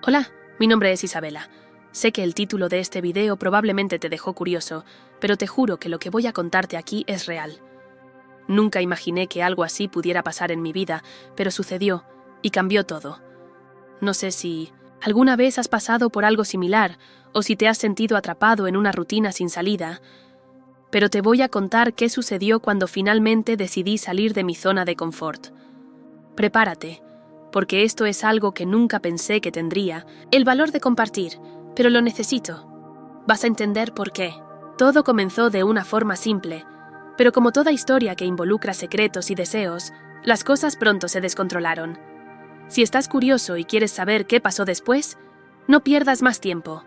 Hola, mi nombre es Isabela. Sé que el título de este video probablemente te dejó curioso, pero te juro que lo que voy a contarte aquí es real. Nunca imaginé que algo así pudiera pasar en mi vida, pero sucedió y cambió todo. No sé si alguna vez has pasado por algo similar o si te has sentido atrapado en una rutina sin salida, pero te voy a contar qué sucedió cuando finalmente decidí salir de mi zona de confort. Prepárate, porque esto es algo que nunca pensé que tendría el valor de compartir, pero lo necesito. Vas a entender por qué. Todo comenzó de una forma simple, pero como toda historia que involucra secretos y deseos, las cosas pronto se descontrolaron. Si estás curioso y quieres saber qué pasó después, no pierdas más tiempo.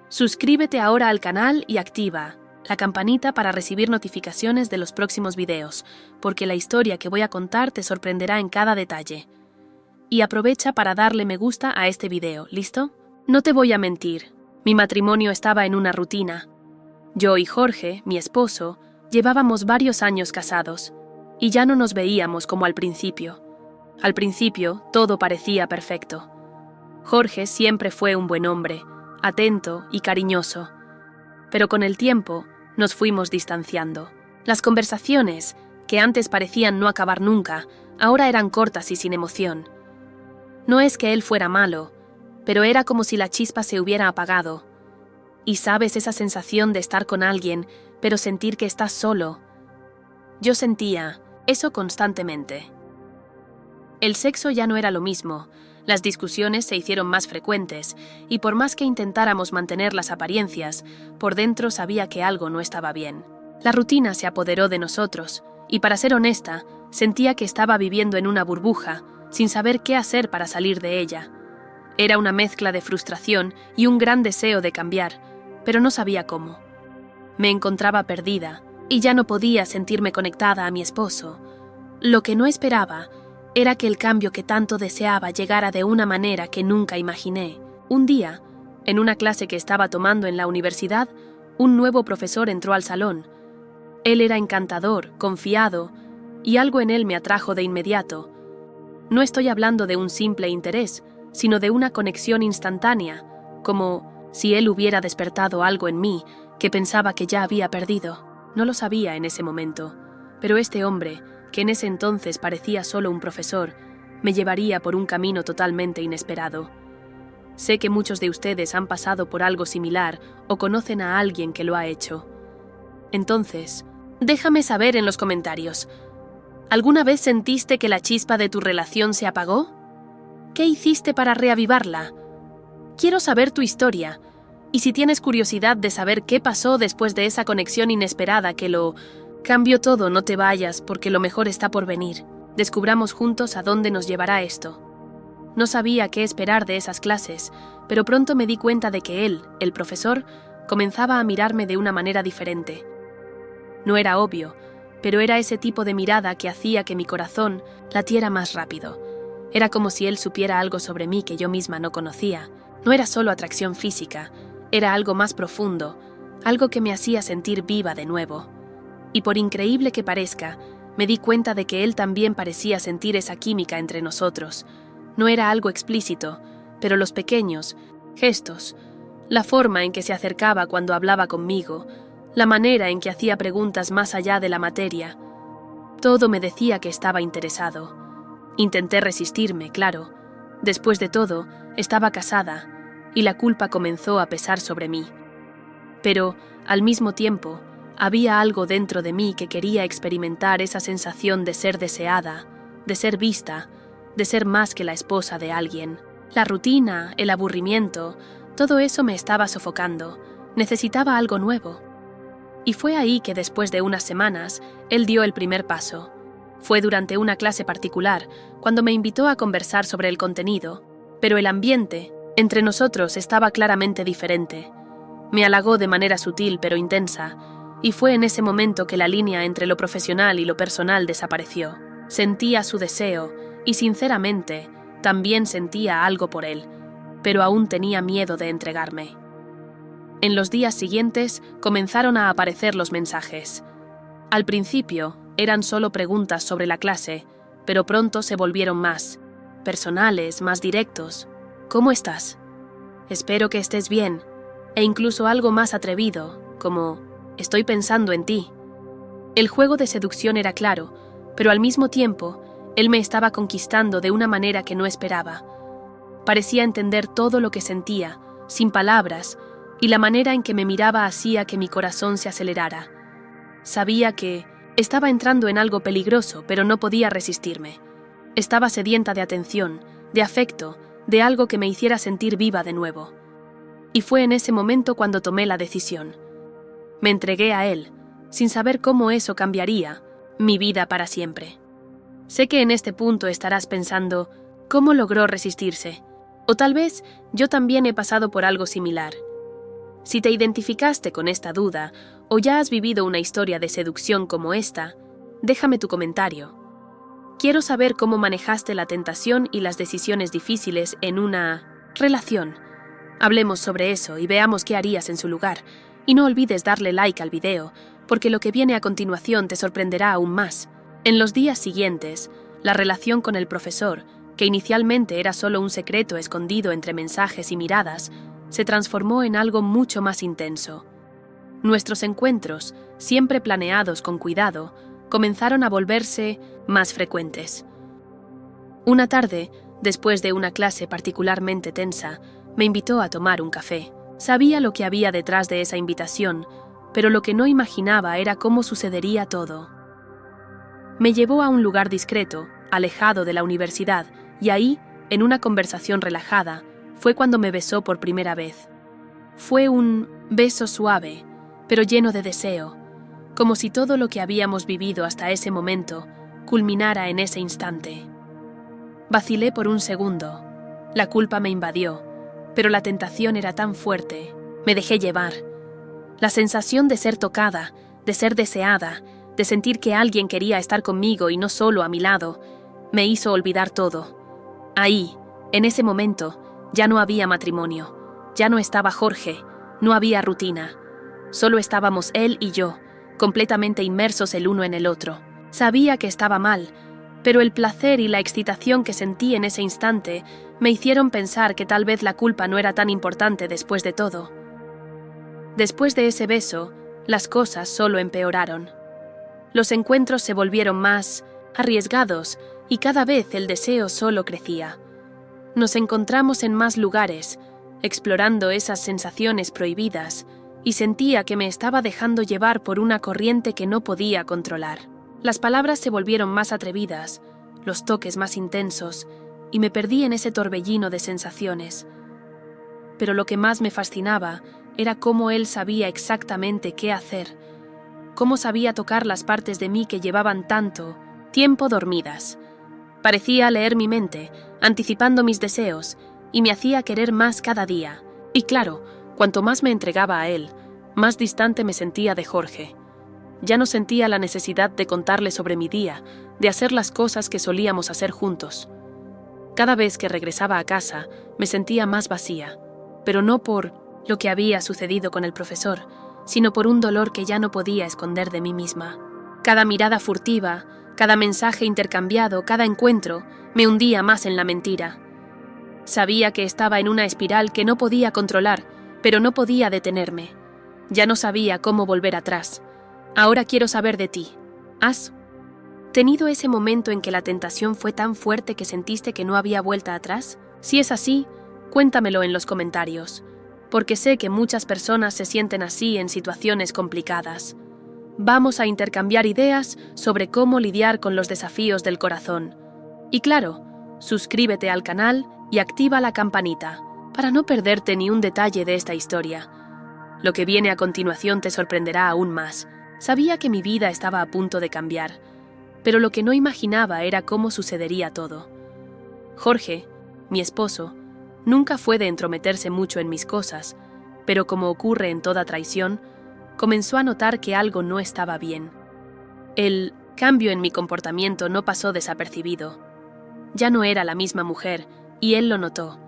Suscríbete ahora al canal y activa la campanita para recibir notificaciones de los próximos videos, porque la historia que voy a contar te sorprenderá en cada detalle. Y aprovecha para darle me gusta a este video, ¿listo? No te voy a mentir, mi matrimonio estaba en una rutina. Yo y Jorge, mi esposo, llevábamos varios años casados, y ya no nos veíamos como al principio. Al principio, todo parecía perfecto. Jorge siempre fue un buen hombre, atento y cariñoso. Pero con el tiempo, nos fuimos distanciando. Las conversaciones, que antes parecían no acabar nunca, ahora eran cortas y sin emoción. No es que él fuera malo, pero era como si la chispa se hubiera apagado. Y sabes esa sensación de estar con alguien, pero sentir que estás solo. Yo sentía eso constantemente. El sexo ya no era lo mismo, las discusiones se hicieron más frecuentes, y por más que intentáramos mantener las apariencias, por dentro sabía que algo no estaba bien. La rutina se apoderó de nosotros, y para ser honesta, sentía que estaba viviendo en una burbuja, sin saber qué hacer para salir de ella. Era una mezcla de frustración y un gran deseo de cambiar, pero no sabía cómo. Me encontraba perdida, y ya no podía sentirme conectada a mi esposo. Lo que no esperaba era que el cambio que tanto deseaba llegara de una manera que nunca imaginé. Un día, en una clase que estaba tomando en la universidad, un nuevo profesor entró al salón. Él era encantador, confiado, y algo en él me atrajo de inmediato. No estoy hablando de un simple interés, sino de una conexión instantánea, como si él hubiera despertado algo en mí que pensaba que ya había perdido. No lo sabía en ese momento, pero este hombre, que en ese entonces parecía solo un profesor, me llevaría por un camino totalmente inesperado. Sé que muchos de ustedes han pasado por algo similar o conocen a alguien que lo ha hecho. Entonces, déjame saber en los comentarios. ¿Alguna vez sentiste que la chispa de tu relación se apagó? ¿Qué hiciste para reavivarla? Quiero saber tu historia, y si tienes curiosidad de saber qué pasó después de esa conexión inesperada que lo cambió todo, no te vayas, porque lo mejor está por venir. Descubramos juntos a dónde nos llevará esto. No sabía qué esperar de esas clases, pero pronto me di cuenta de que él, el profesor, comenzaba a mirarme de una manera diferente. No era obvio, pero era ese tipo de mirada que hacía que mi corazón latiera más rápido. Era como si él supiera algo sobre mí que yo misma no conocía. No era solo atracción física, era algo más profundo, algo que me hacía sentir viva de nuevo. Y por increíble que parezca, me di cuenta de que él también parecía sentir esa química entre nosotros. No era algo explícito, pero los pequeños gestos, la forma en que se acercaba cuando hablaba conmigo, la manera en que hacía preguntas más allá de la materia, todo me decía que estaba interesado. Intenté resistirme, claro. Después de todo, estaba casada, y la culpa comenzó a pesar sobre mí. Pero, al mismo tiempo, había algo dentro de mí que quería experimentar esa sensación de ser deseada, de ser vista, de ser más que la esposa de alguien. La rutina, el aburrimiento, todo eso me estaba sofocando. Necesitaba algo nuevo. Y fue ahí que después de unas semanas, él dio el primer paso. Fue durante una clase particular, cuando me invitó a conversar sobre el contenido, pero el ambiente entre nosotros estaba claramente diferente. Me halagó de manera sutil pero intensa, y fue en ese momento que la línea entre lo profesional y lo personal desapareció. Sentía su deseo, y sinceramente, también sentía algo por él, pero aún tenía miedo de entregarme. En los días siguientes comenzaron a aparecer los mensajes. Al principio, eran solo preguntas sobre la clase, pero pronto se volvieron más personales, más directos. ¿Cómo estás? espero que estés bien, e incluso algo más atrevido, como estoy pensando en ti. El juego de seducción era claro, pero al mismo tiempo, él me estaba conquistando de una manera que no esperaba. Parecía entender todo lo que sentía, sin palabras, y la manera en que me miraba hacía que mi corazón se acelerara. Sabía que estaba entrando en algo peligroso, pero no podía resistirme. Estaba sedienta de atención, de afecto, de algo que me hiciera sentir viva de nuevo. Y fue en ese momento cuando tomé la decisión. Me entregué a él, sin saber cómo eso cambiaría mi vida para siempre. Sé que en este punto estarás pensando, ¿cómo logró resistirse? O tal vez yo también he pasado por algo similar. Si te identificaste con esta duda, o ya has vivido una historia de seducción como esta, déjame tu comentario. Quiero saber cómo manejaste la tentación y las decisiones difíciles en una relación. Hablemos sobre eso y veamos qué harías en su lugar. Y no olvides darle like al video, porque lo que viene a continuación te sorprenderá aún más. En los días siguientes, la relación con el profesor, que inicialmente era solo un secreto escondido entre mensajes y miradas, se transformó en algo mucho más intenso. Nuestros encuentros, siempre planeados con cuidado, comenzaron a volverse más frecuentes. Una tarde, después de una clase particularmente tensa, me invitó a tomar un café. Sabía lo que había detrás de esa invitación, pero lo que no imaginaba era cómo sucedería todo. Me llevó a un lugar discreto, alejado de la universidad, y ahí, en una conversación relajada, fue cuando me besó por primera vez. Fue un beso suave, pero lleno de deseo, como si todo lo que habíamos vivido hasta ese momento culminara en ese instante. Vacilé por un segundo. La culpa me invadió, pero la tentación era tan fuerte. Me dejé llevar. La sensación de ser tocada, de ser deseada, de sentir que alguien quería estar conmigo y no solo a mi lado, me hizo olvidar todo. Ahí, en ese momento, ya no había matrimonio, ya no estaba Jorge, no había rutina. Solo estábamos él y yo, completamente inmersos el uno en el otro. Sabía que estaba mal, pero el placer y la excitación que sentí en ese instante me hicieron pensar que tal vez la culpa no era tan importante después de todo. Después de ese beso, las cosas solo empeoraron. Los encuentros se volvieron más arriesgados y cada vez el deseo solo crecía. Nos encontramos en más lugares, explorando esas sensaciones prohibidas, y sentía que me estaba dejando llevar por una corriente que no podía controlar. Las palabras se volvieron más atrevidas, los toques más intensos, y me perdí en ese torbellino de sensaciones. Pero lo que más me fascinaba era cómo él sabía exactamente qué hacer, cómo sabía tocar las partes de mí que llevaban tanto tiempo dormidas. Parecía leer mi mente, anticipando mis deseos, y me hacía querer más cada día. Y claro, cuanto más me entregaba a él, más distante me sentía de Jorge. Ya no sentía la necesidad de contarle sobre mi día, de hacer las cosas que solíamos hacer juntos. Cada vez que regresaba a casa, me sentía más vacía, pero no por lo que había sucedido con el profesor, sino por un dolor que ya no podía esconder de mí misma. Cada mirada furtiva, cada mensaje intercambiado, cada encuentro, me hundía más en la mentira. Sabía que estaba en una espiral que no podía controlar, pero no podía detenerme. Ya no sabía cómo volver atrás. Ahora quiero saber de ti. ¿Has tenido ese momento en que la tentación fue tan fuerte que sentiste que no había vuelta atrás? Si es así, cuéntamelo en los comentarios, porque sé que muchas personas se sienten así en situaciones complicadas. Vamos a intercambiar ideas sobre cómo lidiar con los desafíos del corazón. Y claro, suscríbete al canal y activa la campanita para no perderte ni un detalle de esta historia. Lo que viene a continuación te sorprenderá aún más. Sabía que mi vida estaba a punto de cambiar, pero lo que no imaginaba era cómo sucedería todo. Jorge, mi esposo, nunca fue de entrometerse mucho en mis cosas, pero como ocurre en toda traición, comenzó a notar que algo no estaba bien. El cambio en mi comportamiento no pasó desapercibido. Ya no era la misma mujer, y él lo notó.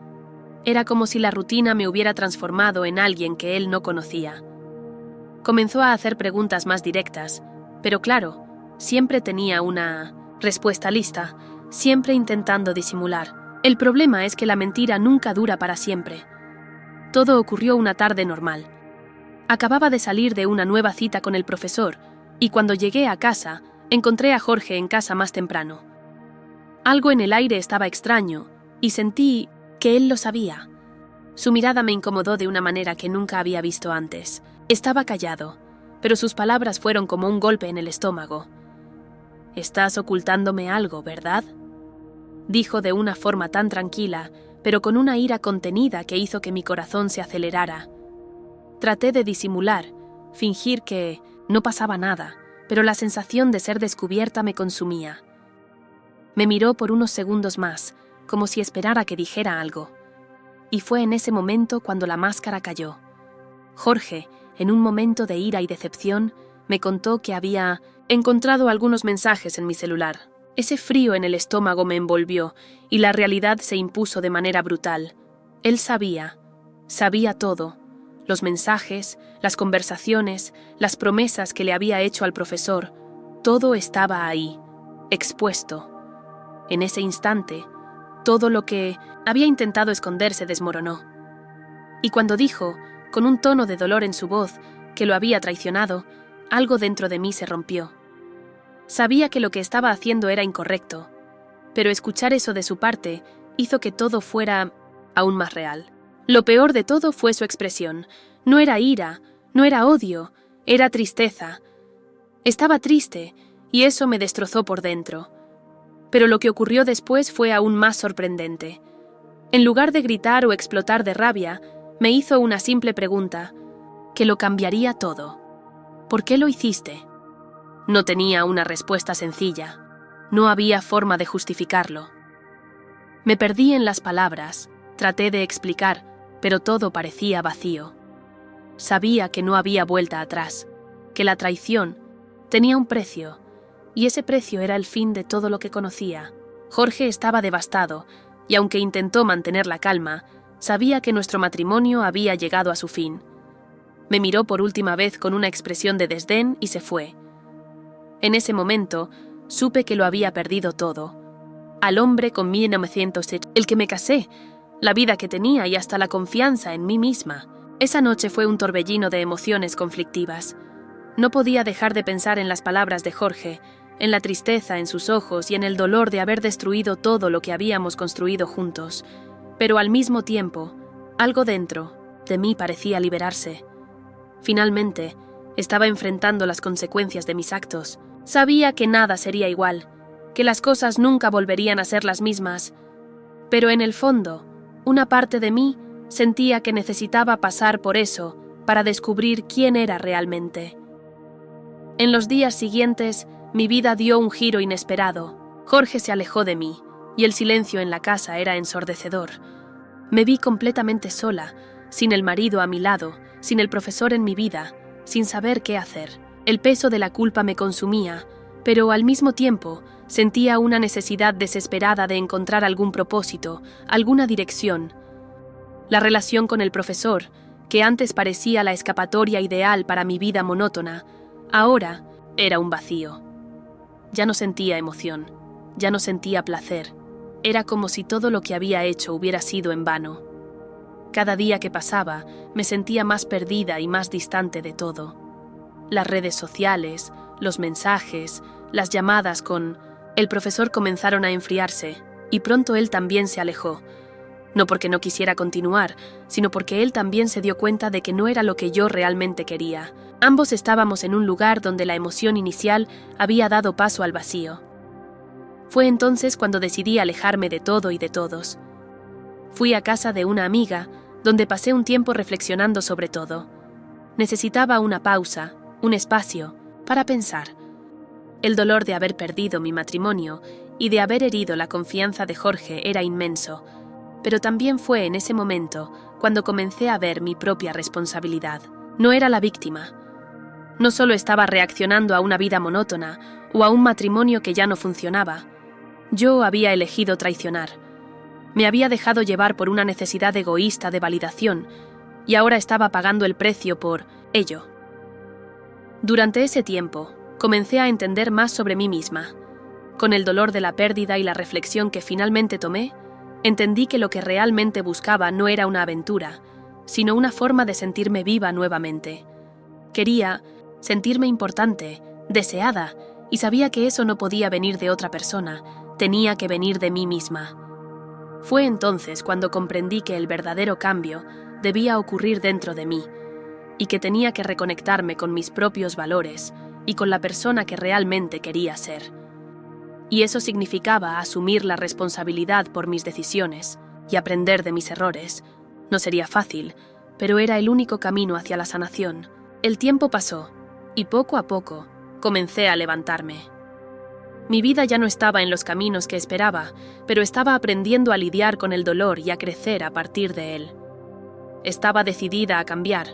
Era como si la rutina me hubiera transformado en alguien que él no conocía. Comenzó a hacer preguntas más directas, pero claro, siempre tenía una respuesta lista, siempre intentando disimular. El problema es que la mentira nunca dura para siempre. Todo ocurrió una tarde normal. Acababa de salir de una nueva cita con el profesor, y cuando llegué a casa, encontré a Jorge en casa más temprano. Algo en el aire estaba extraño, y sentí que él lo sabía. Su mirada me incomodó de una manera que nunca había visto antes. Estaba callado, pero sus palabras fueron como un golpe en el estómago. «Estás ocultándome algo, ¿verdad?», dijo de una forma tan tranquila, pero con una ira contenida que hizo que mi corazón se acelerara. Traté de disimular, fingir que no pasaba nada, pero la sensación de ser descubierta me consumía. Me miró por unos segundos más, como si esperara que dijera algo. Y fue en ese momento cuando la máscara cayó. Jorge, en un momento de ira y decepción, me contó que había encontrado algunos mensajes en mi celular. Ese frío en el estómago me envolvió y la realidad se impuso de manera brutal. Él sabía todo. Los mensajes, las conversaciones, las promesas que le había hecho al profesor, todo estaba ahí, expuesto. En ese instante, todo lo que había intentado esconder se desmoronó. Y cuando dijo, con un tono de dolor en su voz, que lo había traicionado, algo dentro de mí se rompió. Sabía que lo que estaba haciendo era incorrecto, pero escuchar eso de su parte hizo que todo fuera aún más real. Lo peor de todo fue su expresión. No era ira, no era odio, era tristeza. Estaba triste, y eso me destrozó por dentro. Pero lo que ocurrió después fue aún más sorprendente. En lugar de gritar o explotar de rabia, me hizo una simple pregunta, que lo cambiaría todo. ¿Por qué lo hiciste? No tenía una respuesta sencilla. No había forma de justificarlo. Me perdí en las palabras, traté de explicar, pero todo parecía vacío. Sabía que no había vuelta atrás, que la traición tenía un precio, y ese precio era el fin de todo lo que conocía. Jorge estaba devastado, y aunque intentó mantener la calma, sabía que nuestro matrimonio había llegado a su fin. Me miró por última vez con una expresión de desdén y se fue. En ese momento, supe que lo había perdido todo. Al hombre con 1907, el que me casé, la vida que tenía y hasta la confianza en mí misma. Esa noche fue un torbellino de emociones conflictivas. No podía dejar de pensar en las palabras de Jorge, en la tristeza en sus ojos y en el dolor de haber destruido todo lo que habíamos construido juntos. Pero al mismo tiempo, algo dentro de mí parecía liberarse. Finalmente, estaba enfrentando las consecuencias de mis actos. Sabía que nada sería igual, que las cosas nunca volverían a ser las mismas. Pero en el fondo, una parte de mí sentía que necesitaba pasar por eso para descubrir quién era realmente. En los días siguientes, mi vida dio un giro inesperado. Jorge se alejó de mí, y el silencio en la casa era ensordecedor. Me vi completamente sola, sin el marido a mi lado, sin el profesor en mi vida, sin saber qué hacer. El peso de la culpa me consumía, pero al mismo tiempo sentía una necesidad desesperada de encontrar algún propósito, alguna dirección. La relación con el profesor, que antes parecía la escapatoria ideal para mi vida monótona, ahora era un vacío. Ya no sentía emoción, ya no sentía placer. Era como si todo lo que había hecho hubiera sido en vano. Cada día que pasaba, me sentía más perdida y más distante de todo. Las redes sociales, los mensajes, las llamadas con el profesor comenzaron a enfriarse, y pronto él también se alejó. No porque no quisiera continuar, sino porque él también se dio cuenta de que no era lo que yo realmente quería. Ambos estábamos en un lugar donde la emoción inicial había dado paso al vacío. Fue entonces cuando decidí alejarme de todo y de todos. Fui a casa de una amiga, donde pasé un tiempo reflexionando sobre todo. Necesitaba una pausa, un espacio, para pensar. El dolor de haber perdido mi matrimonio y de haber herido la confianza de Jorge era inmenso, pero también fue en ese momento cuando comencé a ver mi propia responsabilidad. No era la víctima. No solo estaba reaccionando a una vida monótona o a un matrimonio que ya no funcionaba. Yo había elegido traicionar. Me había dejado llevar por una necesidad egoísta de validación y ahora estaba pagando el precio por ello. Durante ese tiempo, comencé a entender más sobre mí misma. Con el dolor de la pérdida y la reflexión que finalmente tomé, entendí que lo que realmente buscaba no era una aventura, sino una forma de sentirme viva nuevamente. Quería sentirme importante, deseada, y sabía que eso no podía venir de otra persona, tenía que venir de mí misma. Fue entonces cuando comprendí que el verdadero cambio debía ocurrir dentro de mí, y que tenía que reconectarme con mis propios valores y con la persona que realmente quería ser. Y eso significaba asumir la responsabilidad por mis decisiones y aprender de mis errores. No sería fácil, pero era el único camino hacia la sanación. El tiempo pasó, y poco a poco comencé a levantarme. Mi vida ya no estaba en los caminos que esperaba, pero estaba aprendiendo a lidiar con el dolor y a crecer a partir de él. Estaba decidida a cambiar,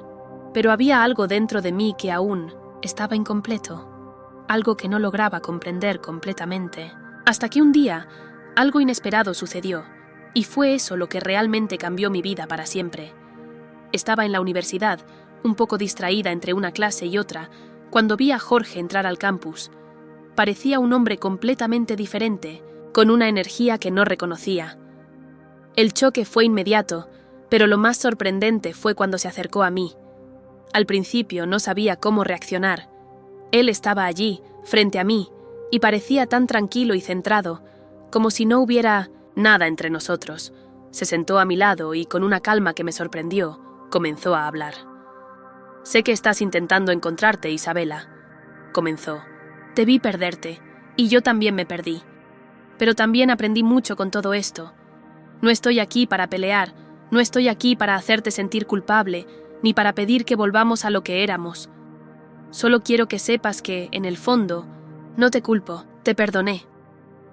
pero había algo dentro de mí que aún estaba incompleto, algo que no lograba comprender completamente. Hasta que un día, algo inesperado sucedió, y fue eso lo que realmente cambió mi vida para siempre. Estaba en la universidad, un poco distraída entre una clase y otra, cuando vi a Jorge entrar al campus. Parecía un hombre completamente diferente, con una energía que no reconocía. El choque fue inmediato, pero lo más sorprendente fue cuando se acercó a mí. Al principio no sabía cómo reaccionar. Él estaba allí, frente a mí, y parecía tan tranquilo y centrado, como si no hubiera nada entre nosotros. Se sentó a mi lado y, con una calma que me sorprendió, comenzó a hablar. «Sé que estás intentando encontrarte, Isabela», comenzó. «Te vi perderte, y yo también me perdí. Pero también aprendí mucho con todo esto. No estoy aquí para pelear, no estoy aquí para hacerte sentir culpable, ni para pedir que volvamos a lo que éramos. Solo quiero que sepas que, en el fondo, no te culpo, te perdoné».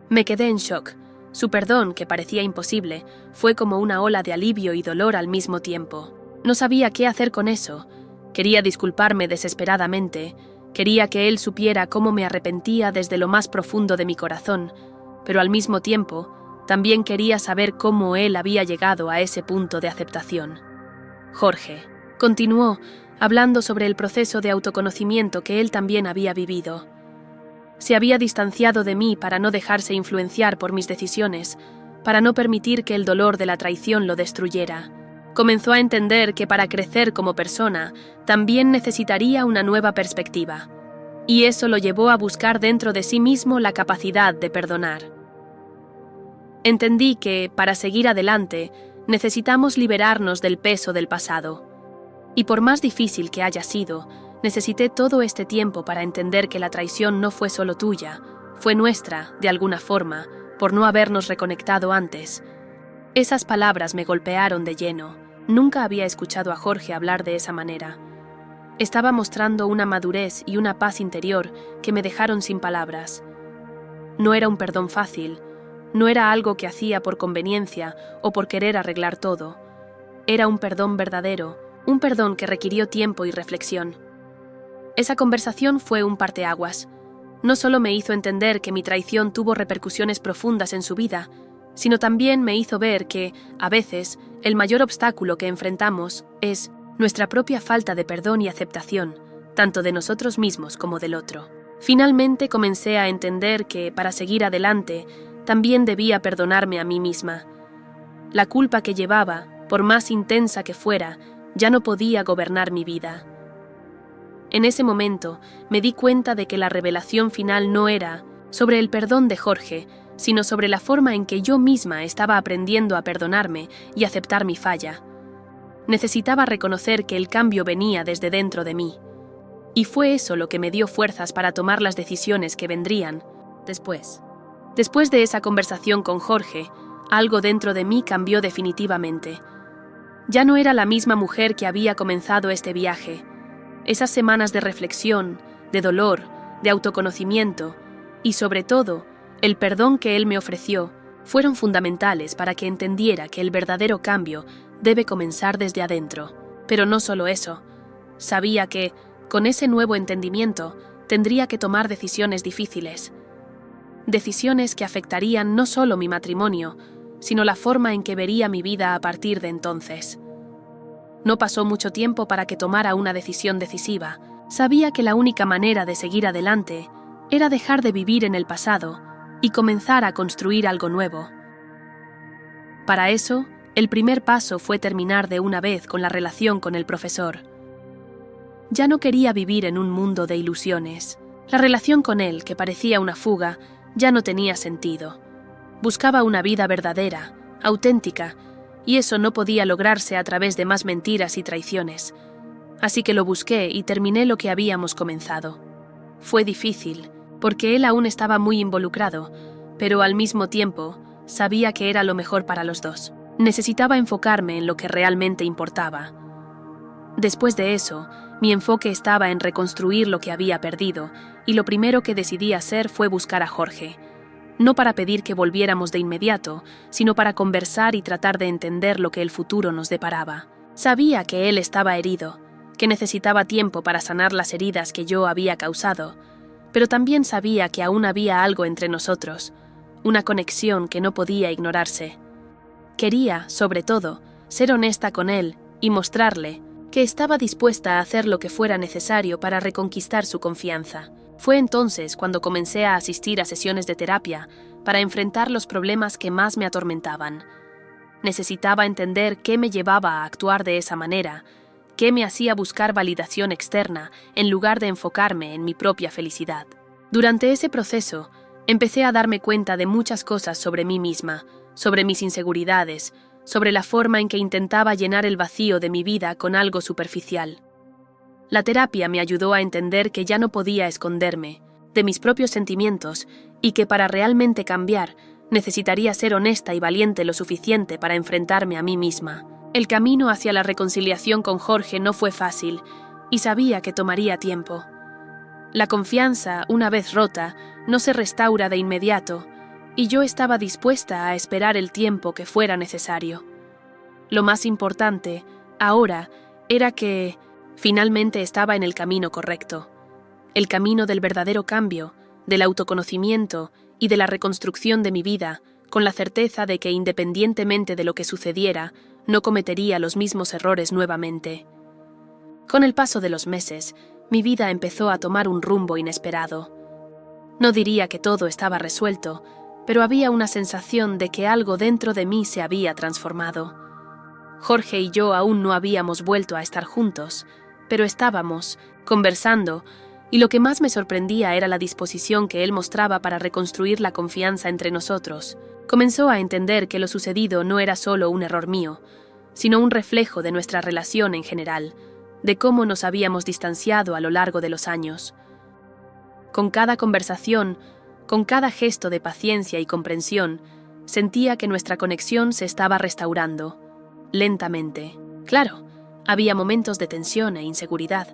Me quedé en shock. Su perdón, que parecía imposible, fue como una ola de alivio y dolor al mismo tiempo. No sabía qué hacer con eso. Quería disculparme desesperadamente. Quería que él supiera cómo me arrepentía desde lo más profundo de mi corazón, pero al mismo tiempo, también quería saber cómo él había llegado a ese punto de aceptación. Jorge continuó, hablando sobre el proceso de autoconocimiento que él también había vivido. Se había distanciado de mí para no dejarse influenciar por mis decisiones, para no permitir que el dolor de la traición lo destruyera. Comenzó a entender que para crecer como persona también necesitaría una nueva perspectiva, y eso lo llevó a buscar dentro de sí mismo la capacidad de perdonar. Entendí que, para seguir adelante, necesitamos liberarnos del peso del pasado. Y por más difícil que haya sido, necesité todo este tiempo para entender que la traición no fue solo tuya, fue nuestra, de alguna forma, por no habernos reconectado antes. Esas palabras me golpearon de lleno. Nunca había escuchado a Jorge hablar de esa manera. Estaba mostrando una madurez y una paz interior que me dejaron sin palabras. No era un perdón fácil, no era algo que hacía por conveniencia o por querer arreglar todo. Era un perdón verdadero, un perdón que requirió tiempo y reflexión. Esa conversación fue un parteaguas. No solo me hizo entender que mi traición tuvo repercusiones profundas en su vida, sino también me hizo ver que, a veces, el mayor obstáculo que enfrentamos es nuestra propia falta de perdón y aceptación, tanto de nosotros mismos como del otro. Finalmente comencé a entender que, para seguir adelante, también debía perdonarme a mí misma. La culpa que llevaba, por más intensa que fuera, ya no podía gobernar mi vida. En ese momento me di cuenta de que la revelación final no era sobre el perdón de Jorge, sino sobre la forma en que yo misma estaba aprendiendo a perdonarme y aceptar mi falla. Necesitaba reconocer que el cambio venía desde dentro de mí. Y fue eso lo que me dio fuerzas para tomar las decisiones que vendrían después. Después de esa conversación con Jorge, algo dentro de mí cambió definitivamente. Ya no era la misma mujer que había comenzado este viaje. Esas semanas de reflexión, de dolor, de autoconocimiento y, sobre todo, el perdón que él me ofreció fueron fundamentales para que entendiera que el verdadero cambio debe comenzar desde adentro. Pero no solo eso. Sabía que, con ese nuevo entendimiento, tendría que tomar decisiones difíciles. Decisiones que afectarían no solo mi matrimonio, sino la forma en que vería mi vida a partir de entonces. No pasó mucho tiempo para que tomara una decisión decisiva. Sabía que la única manera de seguir adelante era dejar de vivir en el pasado y comenzar a construir algo nuevo. Para eso, El primer paso fue terminar de una vez con la relación con el profesor. Ya no quería vivir en un mundo de ilusiones. La relación con él, que parecía una fuga, ya no tenía sentido. Buscaba una vida verdadera, auténtica, y eso no podía lograrse a través de más mentiras y traiciones. Así que lo busqué y terminé lo que habíamos comenzado. Fue difícil, porque él aún estaba muy involucrado, pero al mismo tiempo sabía que era lo mejor para los dos. Necesitaba enfocarme en lo que realmente importaba. Después de eso, mi enfoque estaba en reconstruir lo que había perdido, y lo primero que decidí hacer fue buscar a Jorge. No para pedir que volviéramos de inmediato, sino para conversar y tratar de entender lo que el futuro nos deparaba. Sabía que él estaba herido, que necesitaba tiempo para sanar las heridas que yo había causado, pero también sabía que aún había algo entre nosotros, una conexión que no podía ignorarse. Quería, sobre todo, ser honesta con él y mostrarle que estaba dispuesta a hacer lo que fuera necesario para reconquistar su confianza. Fue entonces cuando comencé a asistir a sesiones de terapia para enfrentar los problemas que más me atormentaban. Necesitaba entender qué me llevaba a actuar de esa manera, qué me hacía buscar validación externa en lugar de enfocarme en mi propia felicidad. Durante ese proceso, empecé a darme cuenta de muchas cosas sobre mí misma, sobre mis inseguridades, sobre la forma en que intentaba llenar el vacío de mi vida con algo superficial. La terapia me ayudó a entender que ya no podía esconderme de mis propios sentimientos y que para realmente cambiar necesitaría ser honesta y valiente lo suficiente para enfrentarme a mí misma. El camino hacia la reconciliación con Jorge no fue fácil y sabía que tomaría tiempo. La confianza, una vez rota, no se restaura de inmediato, y yo estaba dispuesta a esperar el tiempo que fuera necesario. Lo más importante, ahora, era que finalmente estaba en el camino correcto, el camino del verdadero cambio, del autoconocimiento y de la reconstrucción de mi vida, con la certeza de que independientemente de lo que sucediera, no cometería los mismos errores nuevamente. Con el paso de los meses, mi vida empezó a tomar un rumbo inesperado. No diría que todo estaba resuelto, pero había una sensación de que algo dentro de mí se había transformado. Jorge y yo aún no habíamos vuelto a estar juntos, pero estábamos conversando, y lo que más me sorprendía era la disposición que él mostraba para reconstruir la confianza entre nosotros. Comenzó a entender que lo sucedido no era solo un error mío, sino un reflejo de nuestra relación en general, de cómo nos habíamos distanciado a lo largo de los años. Con cada conversación, con cada gesto de paciencia y comprensión, sentía que nuestra conexión se estaba restaurando, lentamente. Claro, había momentos de tensión e inseguridad,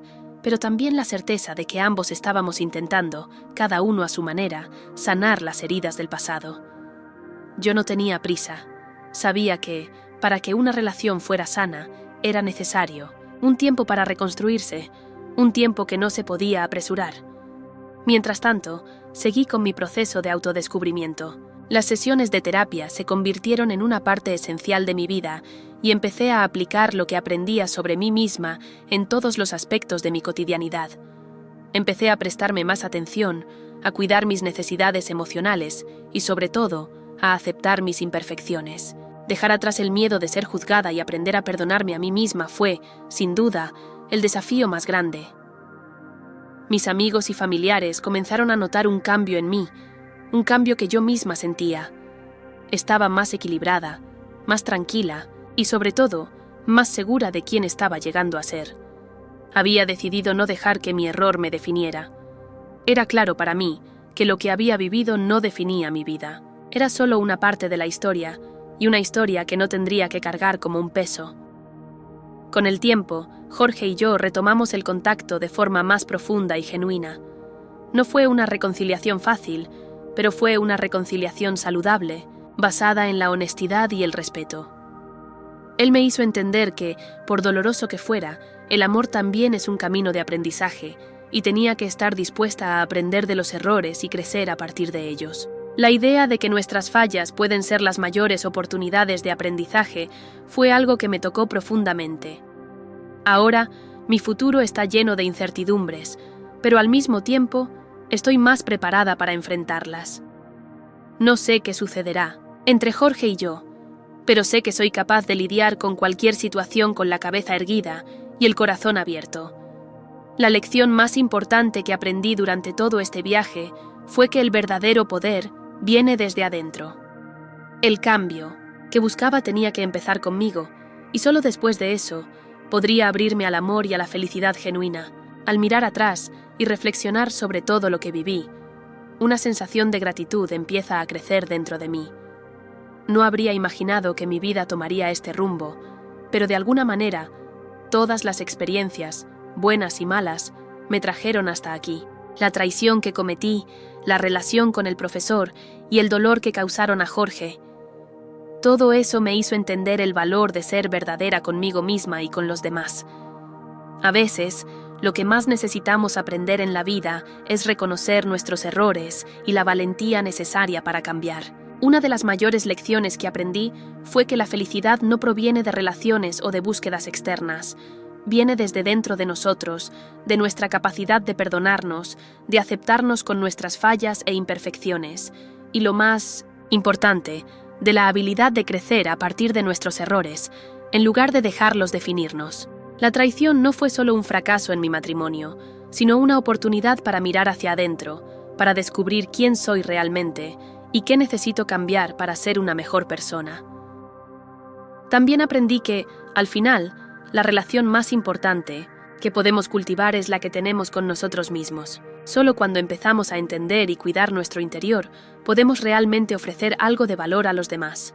pero también la certeza de que ambos estábamos intentando, cada uno a su manera, sanar las heridas del pasado. Yo no tenía prisa. Sabía que, para que una relación fuera sana, era necesario un tiempo para reconstruirse, un tiempo que no se podía apresurar. Mientras tanto, seguí con mi proceso de autodescubrimiento. Las sesiones de terapia se convirtieron en una parte esencial de mi vida y empecé a aplicar lo que aprendía sobre mí misma en todos los aspectos de mi cotidianidad. Empecé a prestarme más atención, a cuidar mis necesidades emocionales y, sobre todo, a aceptar mis imperfecciones. Dejar atrás el miedo de ser juzgada y aprender a perdonarme a mí misma fue, sin duda, el desafío más grande. Mis amigos y familiares comenzaron a notar un cambio en mí, un cambio que yo misma sentía. Estaba más equilibrada, más tranquila y, sobre todo, más segura de quién estaba llegando a ser. Había decidido no dejar que mi error me definiera. Era claro para mí que lo que había vivido no definía mi vida. Era solo una parte de la historia, y una historia que no tendría que cargar como un peso. Con el tiempo, Jorge y yo retomamos el contacto de forma más profunda y genuina. No fue una reconciliación fácil, pero fue una reconciliación saludable, basada en la honestidad y el respeto. Él me hizo entender que, por doloroso que fuera, el amor también es un camino de aprendizaje, y tenía que estar dispuesta a aprender de los errores y crecer a partir de ellos. La idea de que nuestras fallas pueden ser las mayores oportunidades de aprendizaje fue algo que me tocó profundamente. Ahora, mi futuro está lleno de incertidumbres, pero al mismo tiempo, estoy más preparada para enfrentarlas. No sé qué sucederá entre Jorge y yo, pero sé que soy capaz de lidiar con cualquier situación con la cabeza erguida y el corazón abierto. La lección más importante que aprendí durante todo este viaje fue que el verdadero poder viene desde adentro. El cambio que buscaba tenía que empezar conmigo, y solo después de eso podría abrirme al amor y a la felicidad genuina. Al mirar atrás y reflexionar sobre todo lo que viví, una sensación de gratitud empieza a crecer dentro de mí. No habría imaginado que mi vida tomaría este rumbo, pero de alguna manera, todas las experiencias, buenas y malas, me trajeron hasta aquí. La traición que cometí, la relación con el profesor y el dolor que causaron a Jorge. Todo eso me hizo entender el valor de ser verdadera conmigo misma y con los demás. A veces, lo que más necesitamos aprender en la vida es reconocer nuestros errores y la valentía necesaria para cambiar. Una de las mayores lecciones que aprendí fue que la felicidad no proviene de relaciones o de búsquedas externas. Viene desde dentro de nosotros, de nuestra capacidad de perdonarnos, de aceptarnos con nuestras fallas e imperfecciones, y lo más importante, de la habilidad de crecer a partir de nuestros errores, en lugar de dejarlos definirnos. La traición no fue solo un fracaso en mi matrimonio, sino una oportunidad para mirar hacia adentro, para descubrir quién soy realmente y qué necesito cambiar para ser una mejor persona. También aprendí que, al final, la relación más importante que podemos cultivar es la que tenemos con nosotros mismos. Solo cuando empezamos a entender y cuidar nuestro interior, podemos realmente ofrecer algo de valor a los demás.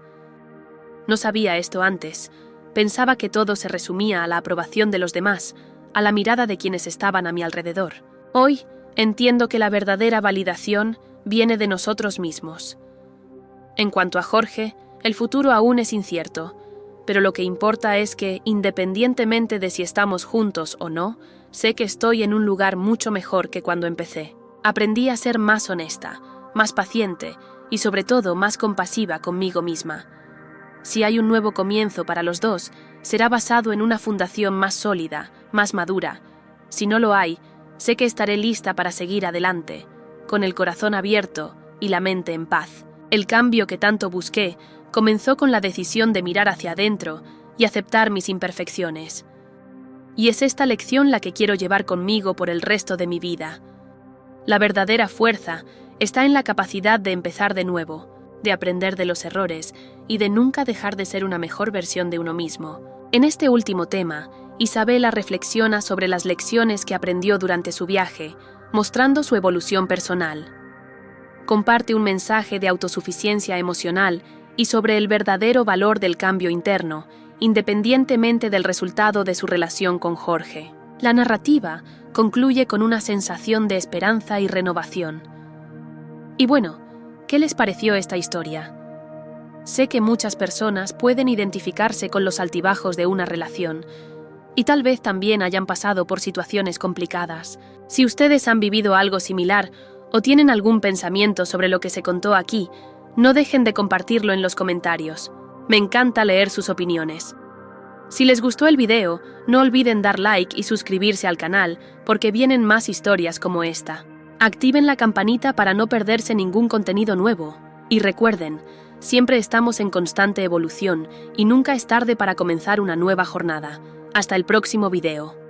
No sabía esto antes. Pensaba que todo se resumía a la aprobación de los demás, a la mirada de quienes estaban a mi alrededor. Hoy, entiendo que la verdadera validación viene de nosotros mismos. En cuanto a Jorge, el futuro aún es incierto, pero lo que importa es que, independientemente de si estamos juntos o no, sé que estoy en un lugar mucho mejor que cuando empecé. Aprendí a ser más honesta, más paciente y sobre todo más compasiva conmigo misma. Si hay un nuevo comienzo para los dos, será basado en una fundación más sólida, más madura. Si no lo hay, sé que estaré lista para seguir adelante, con el corazón abierto y la mente en paz. El cambio que tanto busqué comenzó con la decisión de mirar hacia adentro y aceptar mis imperfecciones. Y es esta lección la que quiero llevar conmigo por el resto de mi vida. La verdadera fuerza está en la capacidad de empezar de nuevo, de aprender de los errores y de nunca dejar de ser una mejor versión de uno mismo. En este último tema, Isabela reflexiona sobre las lecciones que aprendió durante su viaje, mostrando su evolución personal. Comparte un mensaje de autosuficiencia emocional y sobre el verdadero valor del cambio interno, independientemente del resultado de su relación con Jorge. La narrativa concluye con una sensación de esperanza y renovación. Y bueno, ¿qué les pareció esta historia? Sé que muchas personas pueden identificarse con los altibajos de una relación, y tal vez también hayan pasado por situaciones complicadas. Si ustedes han vivido algo similar o tienen algún pensamiento sobre lo que se contó aquí, no dejen de compartirlo en los comentarios. Me encanta leer sus opiniones. Si les gustó el video, no olviden dar like y suscribirse al canal, porque vienen más historias como esta. Activen la campanita para no perderse ningún contenido nuevo. Y recuerden, siempre estamos en constante evolución y nunca es tarde para comenzar una nueva jornada. Hasta el próximo video.